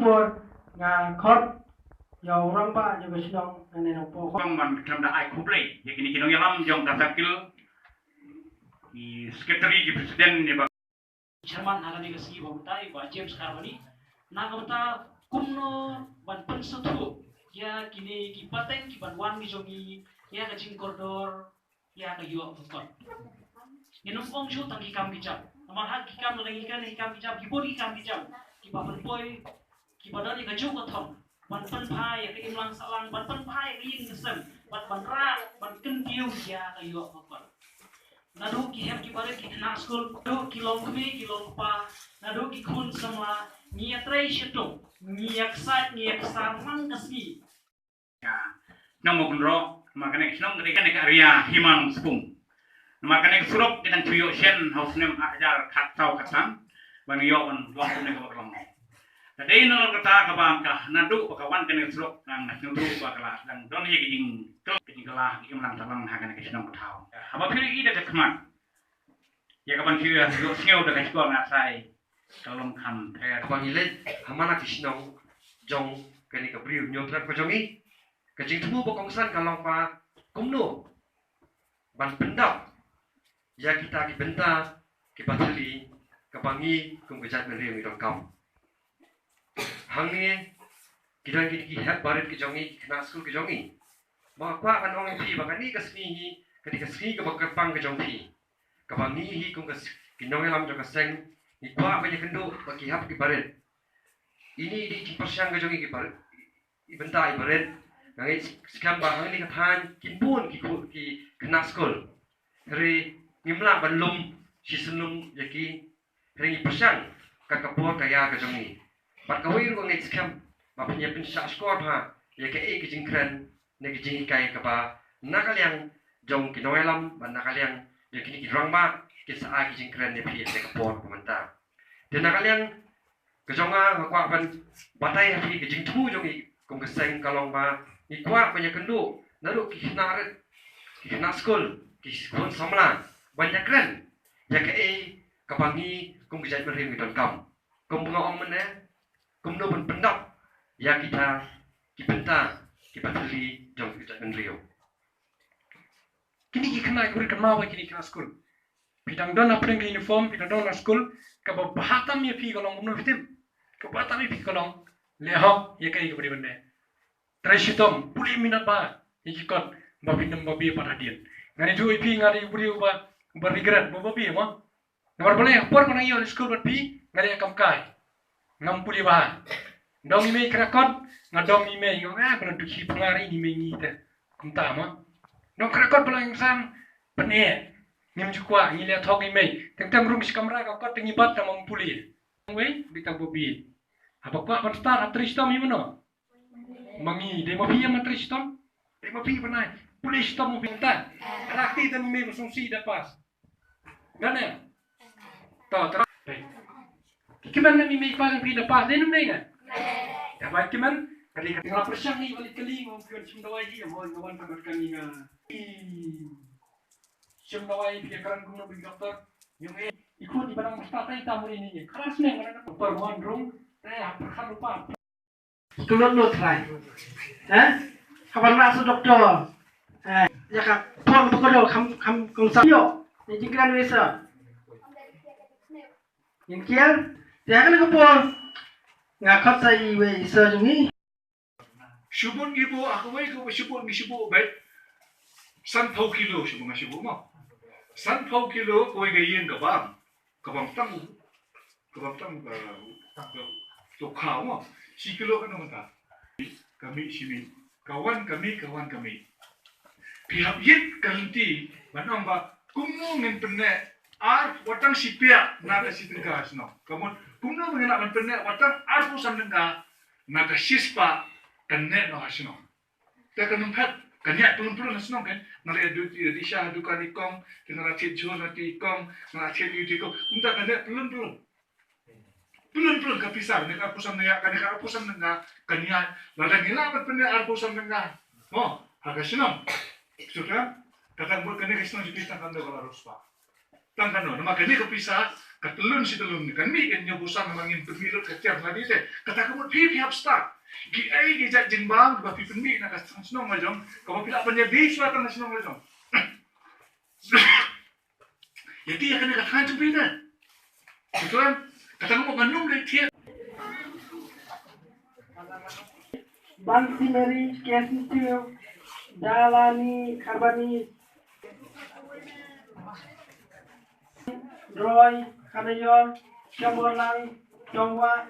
kapur nga khot yau ramba juga sinong ane nong po Bang man kena ai kublai. Ya kini kinong yalam jong dasakil di sekretari di presiden ni bang. Chairman halani kasi bamutai ba James Carvani nakamta kumno ban pensatu ya kini ki pateng ki ban wan ki jongi ya ka jing koridor ya ka yo kon inum ong shu tang ki kam ki jam amar hak ki kam lagi kan ki kam ki jam ki bodi kam ki jam ki ba ban poi ki badani ka ju ko thong ban pen phai ya ka imlang salang ban pen phai ka yin kesem ban ra ban ken kiu ya ka yo kon nadu ki hem ki bare ki na school nadu ki long kmi ki long pa nadu ki khun samla ni atrai shitu ni aksat ni aksar mang kasbi Ya, nong mo kunro makane kinong kene kene karya himan sepung. Makane surok dengan tuyo shen haus nem ajar khatau khatang bang yo on waktu ne ko long. Tadi nol kata kabangka nadu pakawan kene surok nang nyutu bakala nang don ye kijing to kijing kala ki imlang tabang hakane kinong khatau. Apa pilih ida ke kemat. Ya kapan kira yo sngeu da kashko na sai kalong kam ter Abang ilet hamana kisnong jong kani ka priu nyotra ko jongi kajing tubu bokongsan kalong pa kumno ban pendap ya kita ki benta ki pateli kapangi kum kejat meri dong kam hangi kita ki hat barit ki jongi kena skul ki jongi ma kwa kan ong pi ba kani kasni hi kani kasni ka bakapang ki jongi kapangi hi kum kas kinong lam jong kaseng ni kwa ba kendo bagi hap ki barit ini di persiang ki jongi ki barit ibenta i barit ngai skam bahang ni kathan kinpun ki kena skul hari ngimla banlum sisunum yaki hari persiang kakapur kaya ka jongi pat kawai ru ngai skam ma punya pensya skor ha yaki ki jingkran ne ki jing kai ka ba nakalyang jong ki noelam ban nakalyang yaki ki rangba ki sa ki jingkran ne phi ne kapor pamanta de nakalyang ka jonga ka ban batai phi ki jingthu jongi kung kaseng kalong ba ni kwa banyak kendu naru ki naret ki na school ki skon samla banyak keren ya ke kapangi kum kijat berim ki kam kum ngong mene kum no pendap ya kita ki benta ki pateli jong kijat rio kini ki kena kuri kemawa kini kena school pidang don apa dengan uniform pidang don na school kaba bahatam ya pi kolong kum no fitim kaba bahatam ya pi kolong leho ya kai ki beri bende Tresitom, puli minat ba, ikikot, babi nem babi perhatian. Ngani tu ipi ngani buri ba berigrat, babi mo. Nomor boleh, por mana iyo school berpi, ngani akam kai, ngam puli ba. Dong ime krakot, ngadong ime yo benar tu ki pengari ime ngite, kumta mo. Dong krakot belang sam, pene, ngim jukwa, ngile thok ime, tentang rum kamera kakot tengibat tamang puli. Wei, bita babi. Apa kwa start atristom imono? Mangi de mo pia matristom de mo pia panai pulis tom mo pinta rakti tan me sung si da pas gana to tra kiman na mi me pa ng da pas de num nenga da ba kiman kali ka ngala persang ni balik kali mo pion sum dawai hi mo ngawan pagat kami nga sum dawai pi karan kum no bi doktor yung ikut di barang mustatai tamu ini keras neng mana per mondrung teh perkan lupa tulot lo try kapan masuk doktor ya kak pon pokoknya kam kong sayo ni jingkran wesa yang kian dia kan kapor ngakot sai wesa jungi Subun ibu aku wei ko subun ni subu bet san pau kilo subun nga subu mo san pau kilo ko wei gayin ka bang tang to khao mo si kilo kan naman ta kami sini kawan kami pihak yit kanti manong ba kumno ngin penne ar watang sipia naga sitengka sno kamun kumno ngin aman penne watang ar pusan tengka naga sispa kenne no hasno ta kanum phat kanya tulun sno kan nare di sha dukan ikong dengan acit jor nanti ikong dengan acit yudi ikong unta kanya tulun kapisar nek apusan nga kanika apusan nga kanya lada ngilabat penne apusan nga harga sinong sudah kakak buat kanika sinong jipita kan da ruspa tangkan no maka ni kepisah ketelun si telun kan mi kan nyobusan mangin pemilu ketiap tadi deh kata kamu pi start ki ai ki jak jimbang ba pi pemi nak senong majong kamu pilak penjadi suatu nasional majong jadi akan katakan cupi dah betul kata kamu ngandung dari tiap Bangsi Mary, Kesintiu, Dalani, Karbani, Roy, Kanayon, Chamberlain, Jongwa.